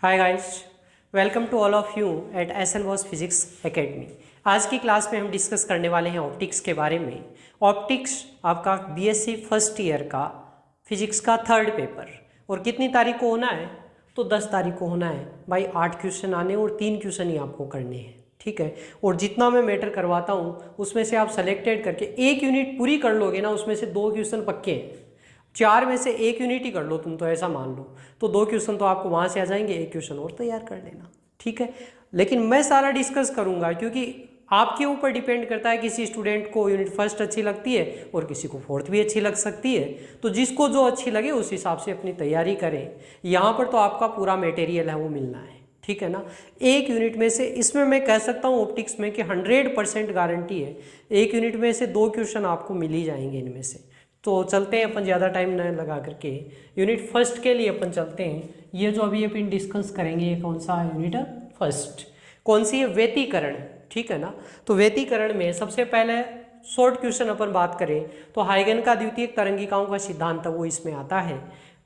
Hi guys, welcome to all of you at S N. Bose physics academy. आज की class में हम डिस्कस करने वाले हैं ऑप्टिक्स के बारे में। ऑप्टिक्स आपका बीएससी फर्स्ट ईयर का फिजिक्स का थर्ड पेपर, और कितनी तारीख को होना है? तो 10 तारीख को होना है भाई। 8 क्वेश्चन आने और 3 क्वेश्चन ही आपको करने हैं, ठीक है। और जितना मैं मैटर करवाता हूँ उसमें से आप सेलेक्टेड करके एक यूनिट पूरी कर लोगे ना, उसमें से 2 क्वेश्चन पक्के हैं। 4 में से 1 यूनिट ही कर लो तुम, तो ऐसा मान लो, तो 2 क्वेश्चन तो आपको वहाँ से आ जाएंगे, 1 क्वेश्चन और तैयार कर लेना, ठीक है। लेकिन मैं सारा डिस्कस करूँगा क्योंकि आपके ऊपर डिपेंड करता है। किसी स्टूडेंट को यूनिट फर्स्ट अच्छी लगती है और किसी को फोर्थ भी अच्छी लग सकती है, तो जिसको जो अच्छी लगे उस हिसाब से अपनी तैयारी करें। यहाँ पर तो आपका पूरा मटेरियल है वो मिलना है, ठीक है ना। एक यूनिट में से, इसमें मैं कह सकता हूँ ऑप्टिक्स में कि 100% गारंटी है, एक यूनिट में से 2 क्वेश्चन आपको मिल ही जाएंगे इनमें से। तो चलते हैं अपन, ज़्यादा टाइम न लगा करके यूनिट फर्स्ट के लिए अपन चलते हैं। ये जो अभी अपन डिस्कस करेंगे ये कौन सा यूनिट है? फर्स्ट। कौन सी है? व्यतिकरण, ठीक है ना। तो व्यतिकरण में सबसे पहले शॉर्ट क्वेश्चन अपन बात करें तो हाइगन का द्वितीयक तरंगिकाओं का सिद्धांत वो इसमें आता है,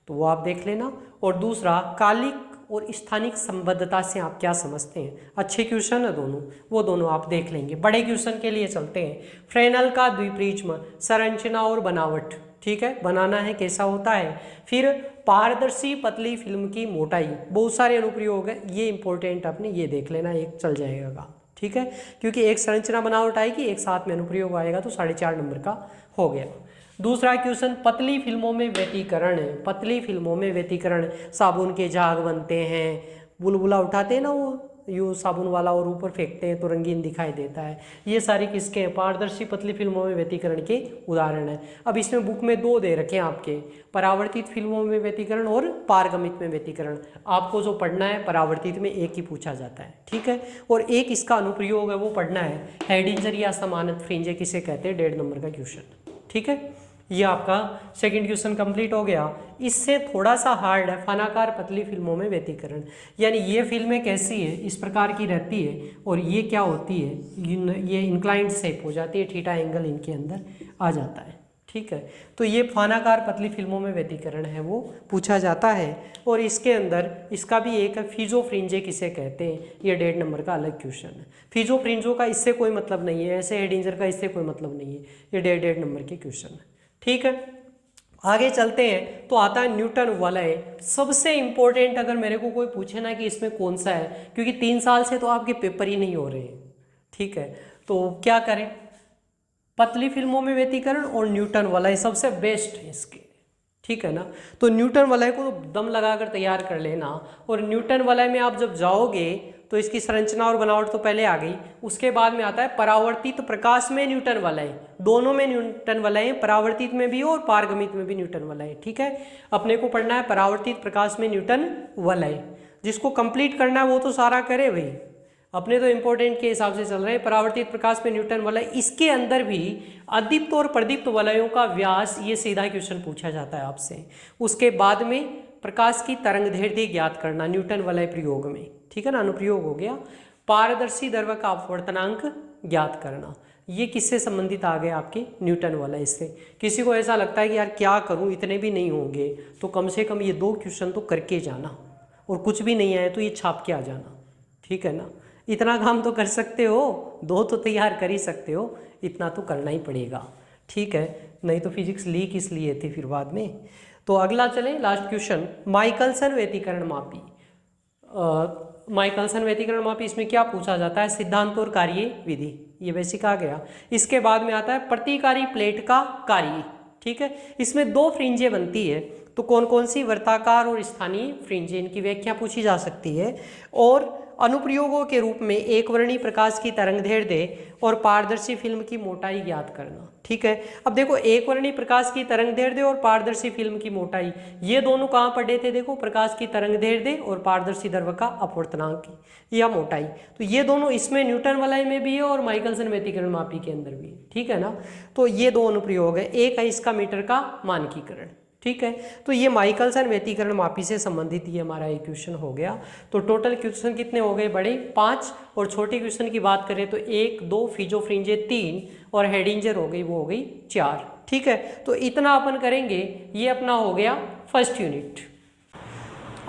तो वो आप देख लेना। और दूसरा, कालिक और स्थानिक संबद्धता से आप क्या समझते हैं? अच्छे क्वेश्चन है दोनों, वो दोनों आप देख लेंगे। बड़े क्वेश्चन के लिए चलते हैं। फ्रेनल का द्विप्रिज्म, संरचना और बनावट, ठीक है, बनाना है कैसा होता है। फिर पारदर्शी पतली फिल्म की मोटाई, बहुत सारे अनुप्रयोग है, ये इंपॉर्टेंट आपने ये देख लेना, एक चल जाएगा काम, ठीक है। क्योंकि एक संरचना बनावट आएगी, एक साथ में अनुप्रयोग आएगा, तो 4.5 नंबर का हो गया। दूसरा क्वेश्चन, पतली फिल्मों में व्यतिकरण है। पतली फिल्मों में व्यतिकरण, साबुन के झाग बनते हैं, बुलबुला उठाते हैं ना वो यूँ साबुन वाला और ऊपर फेंकते हैं तो रंगीन दिखाई देता है। ये सारे किसके हैं? पारदर्शी पतली फिल्मों में व्यतिकरण के उदाहरण है। अब इसमें बुक में 2 दे रखे हैं आपके, परावर्तित फिल्मों में व्यतिकरण और पारगमित में व्यतिकरण। आपको जो पढ़ना है परावर्तित में एक ही पूछा जाता है, ठीक है। और एक इसका अनुप्रयोग है वो पढ़ना है, हेडिंजर या समानत फ्रिंज किसे कहते हैं, 1.5 नंबर का क्वेश्चन, ठीक है। ये आपका सेकंड क्वेश्चन कंप्लीट हो गया। इससे थोड़ा सा हार्ड है, फनाकार पतली फिल्मों में व्यतिकरण, यानी ये फिल्में कैसी है, इस प्रकार की रहती है और ये क्या होती है, ये इंक्लाइंड शेप हो जाती है, थीटा एंगल इनके अंदर आ जाता है, ठीक है। तो ये फानाकार पतली फिल्मों में व्यतिकरण है वो पूछा जाता है। और इसके अंदर इसका भी एक है, फिजोफ्रिंजे किसे कहते हैं, ये 1.5 नंबर का अलग क्वेश्चन है। फिजोफ्रिंजो का इससे कोई मतलब नहीं है, ऐसे हेडिंजर का इससे कोई मतलब नहीं है, ये 1.5 नंबर के क्वेश्चन है, ठीक है। आगे चलते हैं तो आता है न्यूटन वलय, सबसे इंपॉर्टेंट। अगर मेरे को कोई पूछे ना कि इसमें कौन सा है, क्योंकि 3 साल से तो आपके पेपर ही नहीं हो रहे हैं, ठीक है, तो क्या करें? पतली फिल्मों में व्यतिकरण और न्यूटन वलय सबसे बेस्ट है इसके, ठीक है ना। तो न्यूटन वलय को दम लगाकर तैयार कर लेना। और न्यूटन वलय में आप जब जाओगे तो इसकी संरचना और बनावट तो पहले आ गई, उसके बाद में आता है परावर्तित प्रकाश में न्यूटन वलय। दोनों में न्यूटन वलय है, परावर्तित में भी और पारगमित में भी न्यूटन वलय, ठीक है। अपने को पढ़ना है परावर्तित प्रकाश में न्यूटन वलय। जिसको कंप्लीट करना है वो तो सारा करे भाई, अपने तो इंपॉर्टेंट के हिसाब से चल रहे हैं। परावर्तित प्रकाश में न्यूटन वलय, इसके अंदर भी अदीप्त और प्रदीप्त वलयों का व्यास, ये सीधा क्वेश्चन पूछा जाता है आपसे। उसके बाद में प्रकाश की तरंगदैर्ध्य ज्ञात करना न्यूटन वलय प्रयोग में, ठीक है ना, अनुप्रयोग हो गया। पारदर्शी द्रव्य का अपवर्तनांक ज्ञात करना, ये किससे संबंधित आ गए आपके? न्यूटन वलय से। किसी को ऐसा लगता है कि यार क्या करूं, इतने भी नहीं होंगे, तो कम से कम ये 2 क्वेश्चन तो करके जाना, और कुछ भी नहीं आए तो ये छाप के आ जाना, ठीक है ना। इतना काम तो कर सकते हो, 2 तो तैयार कर ही सकते हो, इतना तो करना ही पड़ेगा, ठीक है। नहीं तो फिजिक्स ली किस लिए थी फिर बाद में। तो अगला चले, लास्ट क्वेश्चन, माइकलसन व्यतिकरण मापी। माइकलसन व्यतिकरण मापी, इसमें क्या पूछा जाता है? सिद्धांत और कार्य विधि, ये बेसिक आ गया। इसके बाद में आता है प्रतिकारी प्लेट का कार्य, ठीक है। इसमें 2 फ्रिंजें बनती है, तो कौन कौन सी? वृत्ताकार और स्थानीय फ्रिंजें, इनकी व्याख्या पूछी जा सकती है। और अनुप्रयोगों के रूप में एक वर्णी प्रकाश की तरंगदैर्ध्य और पारदर्शी फिल्म की मोटाई ज्ञात करना, ठीक है। अब देखो, एक वर्णी प्रकाश की तरंगदैर्ध्य और पारदर्शी फिल्म की मोटाई, ये दोनों कहाँ पढ़े थे? देखो, प्रकाश की तरंगदैर्ध्य और पारदर्शी द्रव्य का अपवर्तनांक या मोटाई, तो ये दोनों इसमें न्यूटन वलय में भी है और माइकलसन व्यतिकरण मापी के अंदर भी है, ठीक है ना। तो ये 2 अनुप्रयोग है, एक है इसका मीटर का मानकीकरण, ठीक है। तो ये माइकलसन व्यतिकरण मापी से संबंधित ये हमारा एक क्वेश्चन हो गया। तो टोटल क्वेश्चन कितने हो गए? बड़े 5, और छोटे क्वेश्चन की बात करें तो 1, 2, फिजोफ्रिंजे 3, और हेडिंजर हो गई, वो हो गई 4, ठीक है। तो इतना अपन करेंगे, ये अपना हो गया फर्स्ट यूनिट।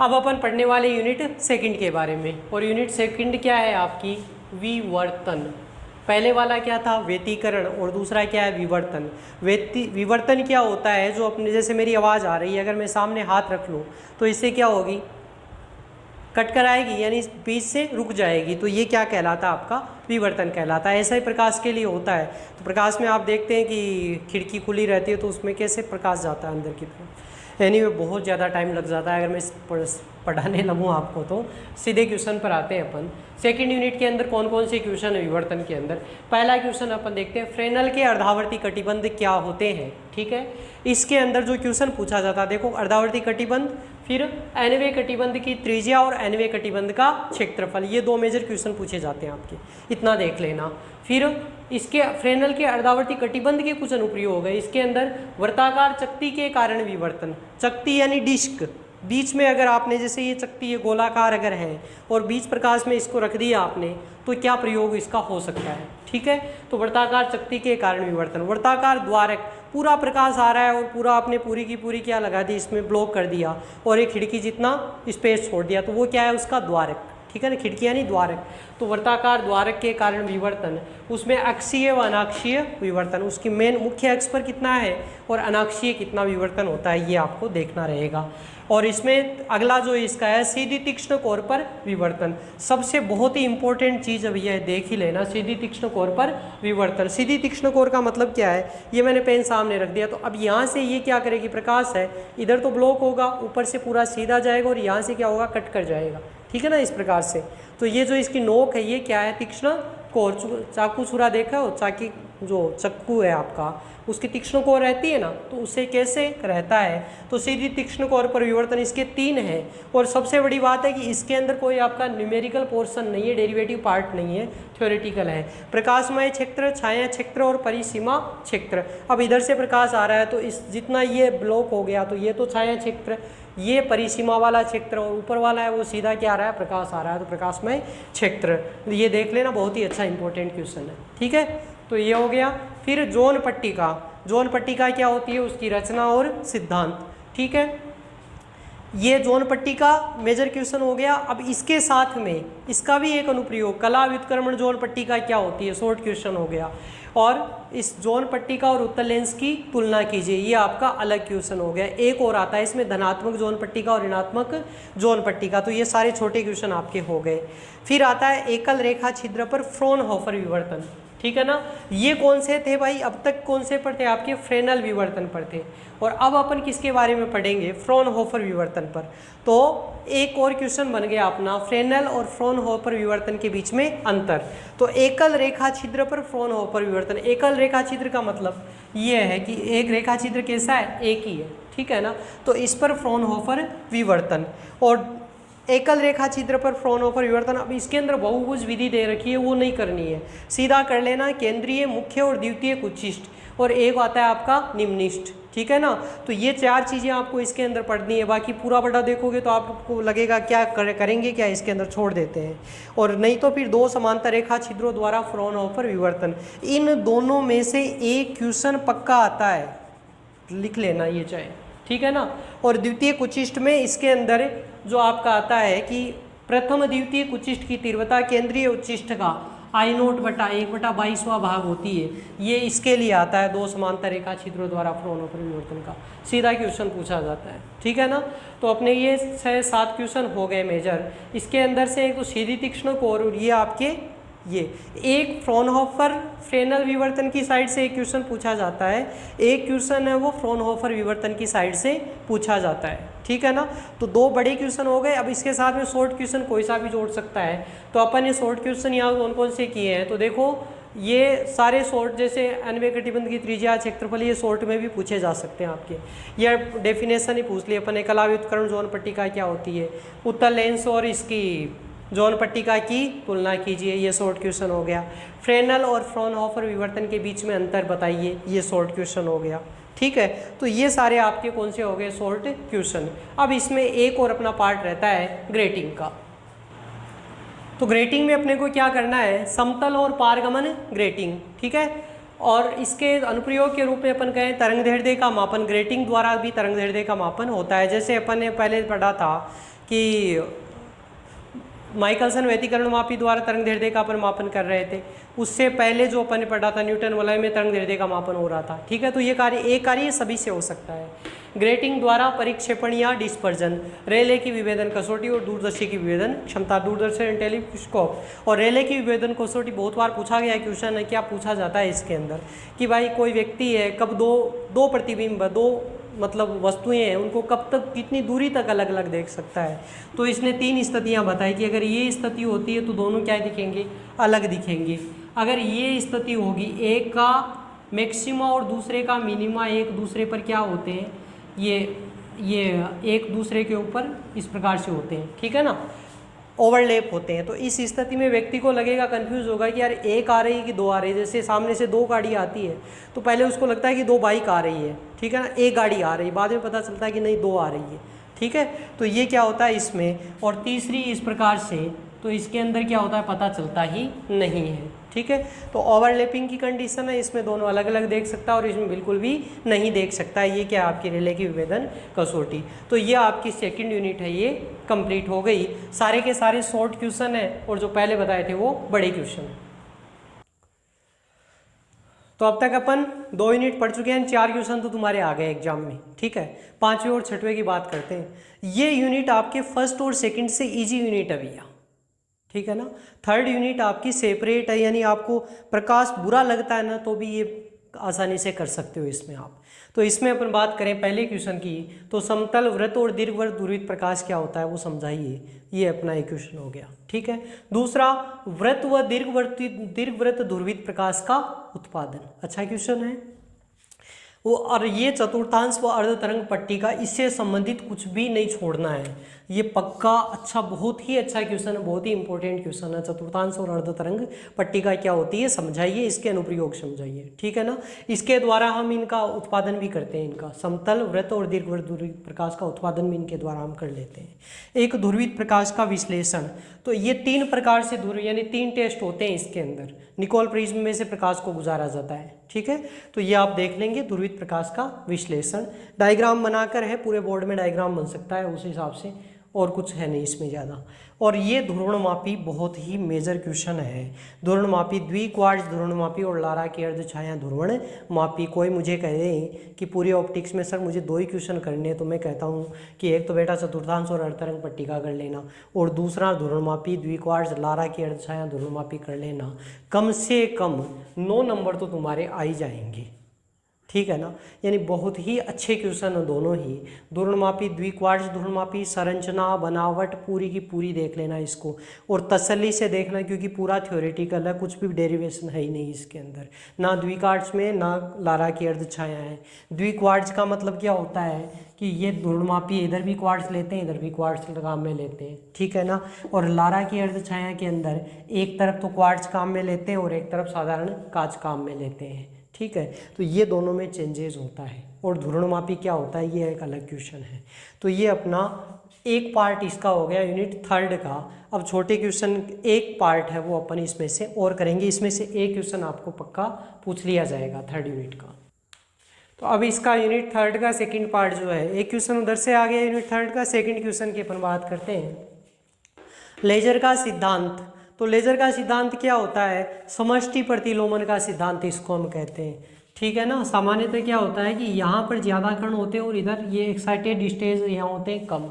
अब अपन पढ़ने वाले यूनिट सेकंड के बारे में, और यूनिट सेकंड क्या है आपकी, विवर्तन। पहले वाला क्या था, व्यतिकरण, और दूसरा क्या है, विवर्तन। विवर्तन क्या होता है, जो अपने जैसे मेरी आवाज़ आ रही है, अगर मैं सामने हाथ रख लूँ तो इससे क्या होगी, कट कर आएगी, यानी बीच से रुक जाएगी, तो ये क्या कहलाता है, आपका विवर्तन कहलाता है। ऐसा ही प्रकाश के लिए होता है। तो प्रकाश में आप देखते हैं कि खिड़की खुली रहती है तो उसमें कैसे प्रकाश जाता है अंदर की तरफ। एनीवे बहुत ज़्यादा टाइम लग जाता है, अगर मैं पढ़ाने लगूँ आपको तो। सीधे क्वेश्चन पर आते हैं अपन। सेकंड यूनिट के अंदर कौन कौन से क्वेश्चन है विवर्तन के अंदर। पहला क्वेश्चन अपन देखते हैं, फ्रेनल के अर्धावर्ती कटिबंध क्या होते हैं। ठीक है, इसके अंदर जो क्वेश्चन पूछा जाता है, देखो अर्धावर्ती कटिबंध, फिर एनवे कटिबंध की त्रिज्या और एनवे कटिबंध का क्षेत्रफल, ये दो मेजर क्वेश्चन पूछे जाते हैं आपके, इतना देख लेना। फिर इसके फ्रेनल के अर्धावर्ती कटिबंध के कुछ अनुप्रयोग है। इसके अंदर वर्ताकार चकती के कारण विवर्तन, चकती यानी डिस्क, बीच में अगर आपने जैसे ये चकती, ये गोलाकार अगर है और बीच प्रकाश में इसको रख दिया आपने, तो क्या प्रयोग इसका हो सकता है। ठीक है, तो वर्ताकार चकती के कारण विवर्तन। वर्ताकार द्वारक, पूरा प्रकाश आ रहा है और पूरा आपने पूरी की पूरी क्या लगा दी, इसमें ब्लॉक कर दिया और एक खिड़की जितना स्पेस छोड़ दिया, तो वो क्या है, उसका द्वारक। ठीक है ना, खिड़की यानी द्वारक। तो वर्ताकार द्वारक के कारण विवर्तन, उसमें अक्षीय व अनाक्षीय विवर्तन, उसकी मेन मुख्य अक्ष पर कितना है और अनाक्षीय कितना विवर्तन होता है, ये आपको देखना रहेगा। और इसमें अगला जो इसका है, सीधी तीक्ष्ण कोर पर विवर्तन। सबसे बहुत ही इंपॉर्टेंट चीज़ अभी यह देख ही लेना, सीधी तीक्ष्ण कोर पर विवर्तन। सीधी तीक्ष्ण कोर का मतलब क्या है, ये मैंने पेन सामने रख दिया, तो अब यहाँ से ये क्या करेगी, प्रकाश है इधर तो ब्लॉक होगा, ऊपर से पूरा सीधा जाएगा और यहाँ से क्या होगा, कट कर जाएगा। ठीक है ना, इस प्रकार से। तो ये जो इसकी नोक है, ये क्या है, तीक्ष्ण कोर। चाकू छुरा देखा हो, चाकी जो चक्कू है आपका, उसकी तीक्ष्ण कोर रहती है ना, तो उससे कैसे रहता है, तो सीधी तीक्ष्ण कोर पर विवर्तन इसके 3 है। और सबसे बड़ी बात है कि इसके अंदर कोई आपका न्यूमेरिकल पोर्शन नहीं है, डेरिवेटिव पार्ट नहीं है, थ्योरेटिकल है। प्रकाशमय क्षेत्र, छाया क्षेत्र और परिसीमा क्षेत्र। अब इधर से प्रकाश आ रहा है तो इस जितना ये ब्लॉक हो गया, तो ये तो छाया क्षेत्र, ये परिसीमा वाला क्षेत्र, और ऊपर वाला है वो सीधा क्या आ रहा है, प्रकाश आ रहा है, तो प्रकाशमय क्षेत्र। ये देख लेना, बहुत ही अच्छा इंपॉर्टेंट क्वेश्चन है। ठीक है, तो ये हो गया। फिर जोन पट्टिका, जोन पट्टिका क्या होती है, उसकी रचना और सिद्धांत। ठीक है, ये जोन पट्टिका मेजर क्वेश्चन हो गया। अब इसके साथ में इसका भी एक अनुप्रयोग, कला व्युत्क्रमण जोन पट्टिका क्या होती है, शॉर्ट क्वेश्चन हो गया। और इस जोन पट्टिका और उत्तल लेंस की तुलना कीजिए, ये आपका अलग क्वेश्चन हो गया। एक और आता है इसमें, धनात्मक जोन पट्टिका और ऋणात्मक जोन पट्टिका। तो ये सारे छोटे क्वेश्चन आपके हो गए। फिर आता है एकल रेखा छिद्र पर फ्रॉनहोफर विवर्तन। ठीक है ना, ये कौन से थे भाई, अब तक कौन से पर थे आपके, फ्रेनल विवर्तन पर थे। और अब अपन किसके बारे में पढ़ेंगे, फ्रॉनहोफर विवर्तन पर। तो एक और क्वेश्चन बन गया अपना, फ्रेनल और फ्रॉनहोफर विवर्तन के बीच में अंतर। तो एकल रेखा छिद्र पर फ्रॉनहोफर विवर्तन, एकल रेखा छिद्र का मतलब ये है कि एक रेखा छिद्र कैसा है, एक ही है। ठीक है ना, तो इस पर फ्रॉनहोफर विवर्तन। और एकल रेखा छिद्र पर फ्रॉनहोफर विवर्तन, अब इसके अंदर बहुभुज विधि दे रखी है, वो नहीं करनी है, सीधा कर लेना, केंद्रीय, मुख्य और द्वितीय उच्चिष्ट, और एक आता है आपका निम्निष्ठ। ठीक है ना, तो ये 4 चीज़ें आपको इसके अंदर पढ़नी है। बाकी पूरा बड़ा देखोगे तो आपको लगेगा क्या करेंगे, क्या इसके अंदर छोड़ देते हैं। और नहीं तो फिर 2 समांतर रेखा छिद्रों द्वारा फ्रॉनहोफर विवर्तन, इन दोनों में से एक क्वेश्चन पक्का आता है, लिख लेना ये चाहे। ठीक है ना, और द्वितीय उच्चिष्ट में इसके अंदर जो आपका आता है कि प्रथम द्वितीय उच्चिष्ट की तीव्रता केंद्रीय उच्चिष्ट का I0/1/22वां भाग होती है, ये इसके लिए आता है, 2 समांतर रेखा छिद्रों द्वारा फ्रॉनहोफर विवर्तन का सीधा क्वेश्चन पूछा जाता है। ठीक है ना, तो अपने ये 6-7 क्वेश्चन हो गए मेजर। इसके अंदर से एक तो सीधी तीक्ष्ण कोर, और ये आपके ये एक फ्रॉनहोफर फ्रेनल विवर्तन की साइड से एक क्वेश्चन पूछा जाता है, एक क्वेश्चन है वो फ्रॉनहोफर विवर्तन की साइड से पूछा जाता है। ठीक है ना, तो 2 बड़े क्वेश्चन हो गए। अब इसके साथ में शॉर्ट क्वेश्चन कोई सा भी जोड़ सकता है। तो अपन ये शॉर्ट क्वेश्चन यहाँ कौन कौन से किए हैं, तो देखो ये सारे शॉर्ट, जैसे एनवे कटिबंध की त्रिज्या, क्षेत्रफल, ये शॉर्ट में भी पूछे जा सकते हैं आपके। ये डेफिनेशन ही पूछ ली अपन ने, कला व्युत्क्रमण जोन पट्टिका क्या होती है, उत्तल लेंस और इसकी जोन पट्टिका की तुलना कीजिए, ये शॉर्ट क्वेश्चन हो गया। फ्रेनल और फ्रॉनहोफर विवर्तन के बीच में अंतर बताइए, ये शॉर्ट क्वेश्चन हो गया। ठीक है, तो ये सारे आपके कौन से हो गए, शॉर्ट क्वेश्चन। अब इसमें एक और अपना पार्ट रहता है ग्रेटिंग का। तो ग्रेटिंग में अपने को क्या करना है, समतल और पारगमन ग्रेटिंग। ठीक है, और इसके अनुप्रयोग के रूप में अपन कहें तरंगदैर्ध्य का मापन, ग्रेटिंग द्वारा भी तरंगदैर्ध्य का मापन होता है। जैसे अपन ने पहले पढ़ा था कि माइकलसन व्यतिकरण मापी द्वारा तरंगदैर्ध्य का अपन मापन कर रहे थे। उससे पहले जो अपन ने पढ़ा था न्यूटन वलय में तरंगदैर्ध्य का मापन हो रहा था। ठीक है, तो ये कार्य एक कार्य सभी से हो सकता है। ग्रेटिंग द्वारा परिक्षेपण या डिस्पर्जन, रेले की विभेदन कसौटी और दूरदर्शी की विभेदन क्षमता, दूरदर्शन टेलीस्कोप और रेले की विभेदन कसौटी बहुत बार पूछा गया क्वेश्चन है। क्या पूछा जाता है इसके अंदर कि भाई कोई व्यक्ति है, कब दो प्रतिबिंब, दो मतलब वस्तुएं हैं, उनको कब तक कितनी दूरी तक अलग अलग देख सकता है। तो इसने 3 स्थितियां बताई कि अगर ये स्थिति होती है तो दोनों क्या दिखेंगे, अलग दिखेंगे। अगर ये स्थिति होगी, एक का मैक्सिमा और दूसरे का मिनिमा एक दूसरे पर क्या होते हैं, ये एक दूसरे के ऊपर इस प्रकार से होते हैं, ठीक है ना, ओवरलैप होते हैं। तो इस स्थिति में व्यक्ति को लगेगा, कंफ्यूज होगा कि यार एक आ रही है कि दो आ रही है। जैसे सामने से 2 गाड़ी आती है तो पहले उसको लगता है कि 2 बाइक आ रही है, ठीक है ना, एक गाड़ी आ रही है, बाद में पता चलता है कि नहीं 2 आ रही है, ठीक है। तो ये क्या होता है इसमें। और तीसरी इस प्रकार से, तो इसके अंदर क्या होता है पता चलता ही नहीं है, ठीक है। तो ओवरलैपिंग की कंडीशन है, इसमें दोनों अलग अलग देख सकता है और इसमें बिल्कुल भी नहीं देख सकता है। ये क्या आपकी रेले की विभेदन कसौटी। तो ये आपकी सेकंड यूनिट है, ये कंप्लीट हो गई। सारे के सारे शॉर्ट क्वेश्चन है और जो पहले बताए थे वो बड़े क्वेश्चन है। तो अब तक अपन 2 यूनिट पढ़ चुके हैं, 4 क्वेश्चन तो तुम्हारे आ गए एग्जाम में, ठीक है। 5वें और 6वें की बात करते हैं। ये यूनिट आपके फर्स्ट और सेकंड से इजी यूनिट है भैया, ठीक है ना। थर्ड यूनिट आपकी सेपरेट है, यानी आपको प्रकाश बुरा लगता है ना तो भी ये आसानी से कर सकते हो इसमें आप। तो इसमें अपन बात करें पहले क्वेश्चन की, तो समतल वृत्त और दीर्घवृत्त ध्रुवित प्रकाश क्या होता है वो समझाइए। ये अपना एक क्वेश्चन हो गया, ठीक है। दूसरा, वृत्त व दीर्घवृत्त ध्रुवित प्रकाश का उत्पादन, अच्छा क्वेश्चन है वो। और ये चतुर्थांश व अर्ध तरंग पट्टी का, इससे संबंधित कुछ भी नहीं छोड़ना है। ये पक्का अच्छा, बहुत ही अच्छा क्वेश्चन है, बहुत ही इंपॉर्टेंट क्वेश्चन है। चतुर्थांश और अर्ध तरंग पट्टी का क्या होती है समझाइए, इसके अनुप्रयोग समझाइए, ठीक है ना। इसके द्वारा हम इनका उत्पादन भी करते हैं, इनका समतल वृत्त और दीर्घवृत्त ध्रुवित प्रकाश का उत्पादन भी इनके द्वारा हम कर लेते हैं। एक ध्रुवित प्रकाश का विश्लेषण, तो ये 3 प्रकार से ध्रुव, यानी 3 टेस्ट होते हैं इसके अंदर। निकोल प्रिज्म में से प्रकाश को गुजारा जाता है, ठीक है। तो ये आप देख लेंगे, ध्रुवित प्रकाश का विश्लेषण। डायग्राम बनाकर है, पूरे बोर्ड में डायग्राम बन सकता है उस हिसाब से, और कुछ है नहीं इसमें ज़्यादा। और ये ध्रुवणमापी बहुत ही मेजर क्वेश्चन है। ध्रुवणमापी, द्विक्वार्ट्ज ध्रुवणमापी और लारा की अर्ध छाया ध्रुवणमापी। कोई मुझे कहे कि पूरी ऑप्टिक्स में सर मुझे 2 ही क्वेश्चन करने हैं, तो मैं कहता हूँ कि एक तो बेटा चतुर्थांश और अर्धतरंग पट्टी का कर लेना, और दूसरा ध्रुवणमापी, द्विक्वार्ट्ज, लारा की अर्ध छाया ध्रुवणमापी कर लेना। कम से कम 9 नंबर तो तुम्हारे आ ही जाएंगे, ठीक है ना। यानी बहुत ही अच्छे क्वेश्चन है दोनों ही। ध्रुवणमापी, द्विक्वार्ट्ज ध्रुवणमापी, संरचना, बनावट पूरी की पूरी देख लेना इसको, और तसल्ली से देखना, क्योंकि पूरा थ्योरेटिकल है, कुछ भी डेरिवेशन है ही नहीं इसके अंदर, ना द्विक्वार्ट्ज में ना लारा की अर्ध छाया है। द्विक्वार्ट्ज का मतलब क्या होता है कि ये ध्रुवणमापी इधर भी क्वार्ट्ज लेते हैं, इधर भी क्वार्ट्ज काम में लेते हैं, ठीक है ना। और लारा की अर्ध छाया के अंदर एक तरफ तो क्वार्ट्ज काम में लेते हैं और एक तरफ साधारण कांच काम में लेते हैं, ठीक है। तो ये दोनों में चेंजेस होता है। और ध्रुवणमापी क्या होता है ये एक अलग क्वेश्चन है। तो ये अपना एक पार्ट इसका हो गया यूनिट 3 का। अब छोटे क्वेश्चन एक पार्ट है वो अपन इसमें से और करेंगे, इसमें से एक क्वेश्चन आपको पक्का पूछ लिया जाएगा 3rd यूनिट का। तो अब इसका यूनिट 3 का सेकंड पार्ट जो है, एक क्वेश्चन उधर से आ गया यूनिट 3 का। सेकंड क्वेश्चन की अपन बात करते हैं, लेजर का सिद्धांत। तो लेजर का सिद्धांत क्या होता है, समष्टि प्रतिलोमन का सिद्धांत इसको हम कहते हैं, ठीक है ना। सामान्यतः क्या होता है कि यहाँ पर ज़्यादा कण होते हैं और इधर ये एक्साइटेड स्टेज यहाँ होते हैं कम,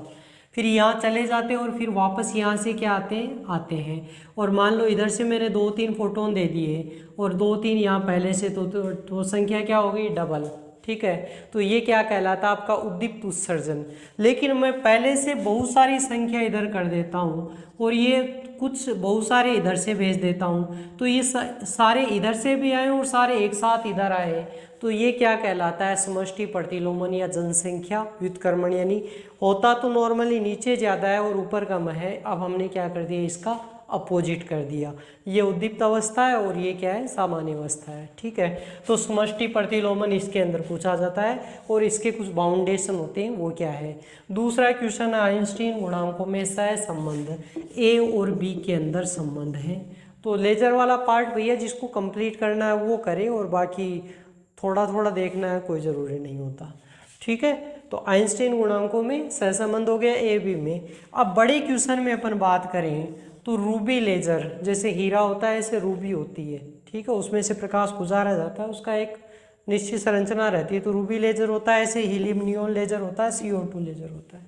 फिर यहाँ चले जाते हैं और फिर वापस यहाँ से क्या आते हैं। और मान लो इधर से मैंने 2-3 फोटोन दे दिए और 2-3 यहाँ पहले से, तो संख्या क्या हो गई, डबल, ठीक है। तो ये क्या कहलाता है आपका उद्दीप्त उत्सर्जन। लेकिन मैं पहले से बहुत सारी संख्या इधर कर देता हूँ और ये कुछ बहुत सारे इधर से भेज देता हूँ, तो ये सारे इधर से भी आए और सारे एक साथ इधर आए, तो ये क्या कहलाता है, समष्टि प्रतिलोमन या जनसंख्या व्युत्क्रमण। यानी होता तो नॉर्मली नीचे ज़्यादा है और ऊपर कम है, अब हमने क्या कर दिया, इसका अपोजिट कर दिया। ये उद्दीप्त अवस्था है और ये क्या है, सामान्य अवस्था है, ठीक है। तो समष्टि प्रतिलोमन इसके अंदर पूछा जाता है और इसके कुछ बाउंडेशन होते हैं, वो क्या है। दूसरा क्वेश्चन है आइंस्टीन गुणांकों में सह संबंध, ए और बी के अंदर संबंध है। तो लेजर वाला पार्ट भैया जिसको कंप्लीट करना है वो करे, और बाकी थोड़ा थोड़ा देखना है, कोई ज़रूरी नहीं होता। ठीक है, तो आइंस्टीन गुणांकों में सहसंबंध हो गया ए बी में। अब बड़े क्वेश्चन में अपन बात करें तो रूबी लेजर, जैसे हीरा होता है ऐसे रूबी होती है, ठीक है, उसमें से प्रकाश गुजारा जाता है, उसका एक निश्चित संरचना रहती है। तो रूबी लेजर होता है ऐसे, हीलियम नियोन लेजर होता है, CO2 लेजर होता है।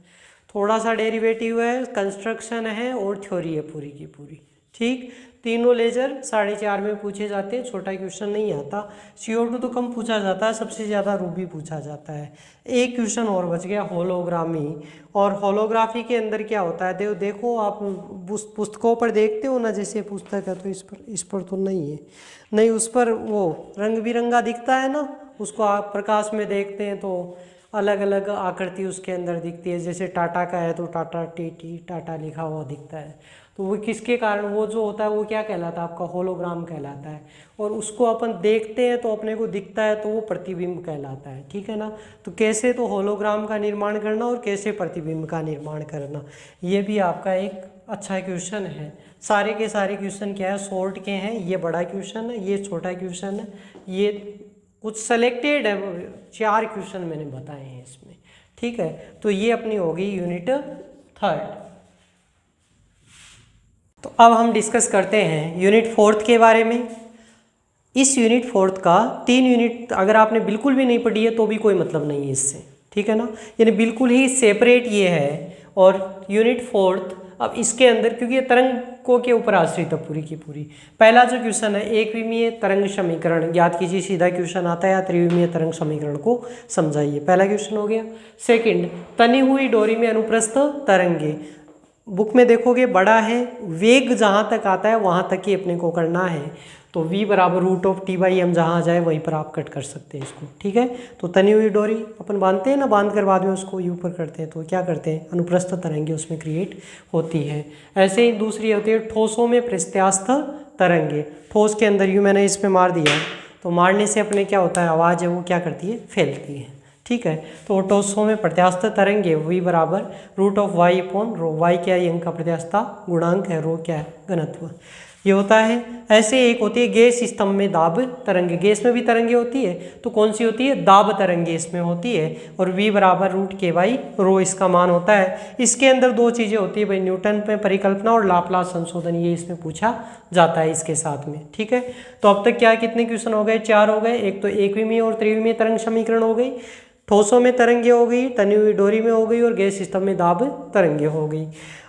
थोड़ा सा डेरिवेटिव है, कंस्ट्रक्शन है और थ्योरी है पूरी की पूरी। ठीक, तीनों लेजर 4.5 में पूछे जाते हैं, छोटा क्वेश्चन नहीं आता। CO2 तो कम पूछा जाता है, सबसे ज़्यादा रूबी पूछा जाता है। एक क्वेश्चन और बच गया, होलोग्रामी। और होलोग्राफी के अंदर क्या होता है, देखो आप पुस्तकों पर देखते हो ना, जैसे पुस्तक है तो इस पर तो नहीं है, नहीं उस पर वो रंग बिरंगा दिखता है ना, उसको आप प्रकाश में देखते हैं तो अलग अलग आकृति उसके अंदर दिखती है। जैसे टाटा का है तो टाटा TT टाटा लिखा हुआ दिखता है, तो वो किसके कारण, वो जो होता है वो क्या कहलाता है, आपका होलोग्राम कहलाता है। और उसको अपन देखते हैं तो अपने को दिखता है तो वो प्रतिबिंब कहलाता है। ठीक है ना, तो कैसे तो होलोग्राम का निर्माण करना और कैसे प्रतिबिंब का निर्माण करना, ये भी आपका एक अच्छा क्वेश्चन है। सारे के सारे क्वेश्चन क्या है, शॉर्ट के हैं। ये बड़ा क्वेश्चन है, ये छोटा क्वेश्चन है, ये कुछ सेलेक्टेड है, 4 क्वेश्चन मैंने बताए हैं इसमें। ठीक है, तो ये अपनी होगी यूनिट 3। तो अब हम डिस्कस करते हैं यूनिट 4 के बारे में। इस यूनिट 4 का 3 यूनिट अगर आपने बिल्कुल भी नहीं पढ़ी है तो भी कोई मतलब नहीं है इससे, ठीक है ना, यानी बिल्कुल ही सेपरेट ये है। और यूनिट 4 अब इसके अंदर, क्योंकि ये तरंगों के ऊपर आश्रित है पूरी की पूरी। पहला जो क्वेश्चन है, एक विमीय तरंग समीकरण ज्ञात कीजिए, सीधा क्वेश्चन आता है, या त्रिविमीय तरंग समीकरण को समझाइए, पहला क्वेश्चन हो गया। सेकंड, तनी हुई डोरी में अनुप्रस्थ तरंगे, बुक में देखोगे बड़ा है, वेग जहाँ तक आता है वहाँ तक ही अपने को करना है। तो v बराबर √T/m जहाँ आ जाए वहीं पर आप कट कर सकते हैं इसको। ठीक है, तो तनी हुई डोरी अपन बांधते हैं ना, बांध कर बाद में उसको यू पर करते हैं तो क्या करते हैं, अनुप्रस्थ तरंगे उसमें क्रिएट होती है। ऐसे ही दूसरी होती है ठोसों में प्रत्यास्थ तरंगे। ठोस के अंदर यू मैंने इसमें मार दिया, तो मारने से अपने क्या होता है, आवाज़ है वो क्या करती है, फैलती है। ठीक है, तो ठोसों में प्रत्यास्थ तरंगे v बराबर √y/ρ। y क्या है, अंक का प्रत्यास्थता गुणांक है, रो क्या है, घनत्व, ये होता है। ऐसे एक होती है गैस स्तंभ में दाब तरंगे, गैस में भी तरंगे होती है, तो कौन सी होती है, दाब तरंगे इसमें होती है। और v बराबर √k/ρ इसका मान होता है। इसके अंदर 2 चीज़ें होती है भाई, न्यूटन में परिकल्पना और लाप्लास संशोधन, ये इसमें पूछा जाता है इसके साथ में। ठीक है, तो अब तक क्या कितने क्वेश्चन हो गए, 4 हो गए। एक तो एक विमीय और त्रिविमीय तरंग समीकरण हो गई, ठोसों में तरंगे हो गई, तनी हुई डोरी में हो गई, और गैस स्तंभ में दाब तरंगे हो गई।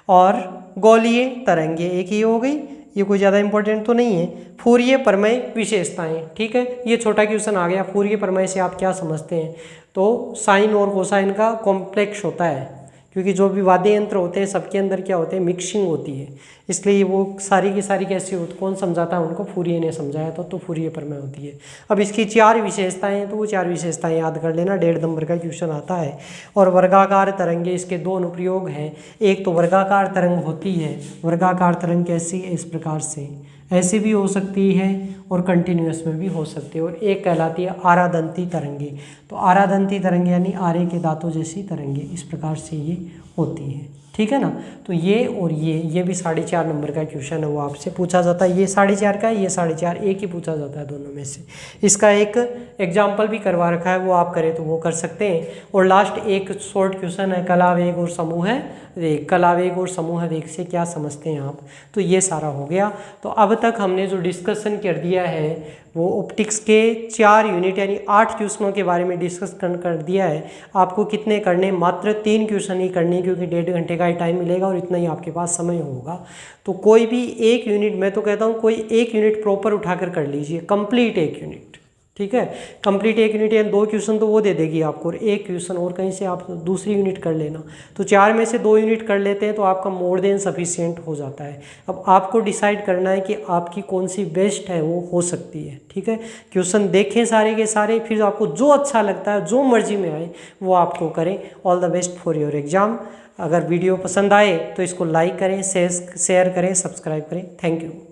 और गोलीय तरंगे एक ही हो गई, ये कोई ज़्यादा इंपॉर्टेंट तो नहीं है। फूरिये प्रमेय विशेषताएं, ठीक है, ये छोटा क्वेश्चन आ गया। फूरिये प्रमेय से आप क्या समझते हैं, तो साइन और कोसाइन का कॉम्प्लेक्स होता है, क्योंकि जो भी वाद्य यंत्र होते हैं सबके अंदर क्या होते हैं, मिक्सिंग होती है, इसलिए वो सारी की सारी कैसी होती, कौन समझाता है उनको, फूरिये ने समझाया तो फूरिये प्रमेय होती है। अब इसकी 4 विशेषताएं हैं, तो वो 4 विशेषताएं याद कर लेना, 1.5 नंबर का क्वेश्चन आता है। और वर्गाकार तरंगे, इसके 2 अनुप्रयोग हैं। एक तो वर्गाकार तरंग होती है, वर्गाकार तरंग कैसी, इस प्रकार से ऐसे भी हो सकती है और कंटिन्यूअस में भी हो सकती है। और एक कहलाती है आरादंती तरंगे, तो आरादंती तरंगे यानी आरे के दांतों जैसी तरंगे, इस प्रकार से ये होती है। ठीक है ना, तो ये और ये भी 4.5 नंबर का क्वेश्चन है, वो आपसे पूछा जाता है। ये 4.5 का है, ये 4.5, एक ही पूछा जाता है दोनों में से। इसका एक एग्जाम्पल भी करवा रखा है, वो आप करें तो वो कर सकते हैं। और लास्ट एक शॉर्ट क्वेश्चन है, कला वेग और समूह वेग, कला वेग और समूह वेग से क्या समझते हैं आप, तो ये सारा हो गया। तो अब तक हमने जो डिस्कशन कर दिया है वो ऑप्टिक्स के 4 यूनिट यानी 8 क्वेश्चनों के बारे में डिस्कस कर दिया है। आपको कितने करने, मात्र 3 क्वेश्चन ही करने, क्योंकि 1.5 घंटे का ही टाइम मिलेगा और इतना ही आपके पास समय होगा। तो कोई भी एक यूनिट, मैं तो कहता हूँ कोई एक यूनिट प्रॉपर उठाकर कर लीजिए, कंप्लीट एक यूनिट। ठीक है, कंप्लीट एक यूनिट यानी 2 क्वेश्चन तो वो दे देगी आपको, और एक क्वेश्चन और कहीं से आप दूसरी यूनिट कर लेना। तो 4 में से 2 यूनिट कर लेते हैं तो आपका मोर देन सफिशिएंट हो जाता है। अब आपको डिसाइड करना है कि आपकी कौन सी बेस्ट है, वो हो सकती है। ठीक है, क्वेश्चन देखें सारे के सारे, फिर आपको जो अच्छा लगता है, जो मर्जी में आए वो आपको करें। All the best for your exam. अगर वीडियो पसंद आए तो इसको लाइक करें, शेयर करें, सब्सक्राइब करें। Thank you.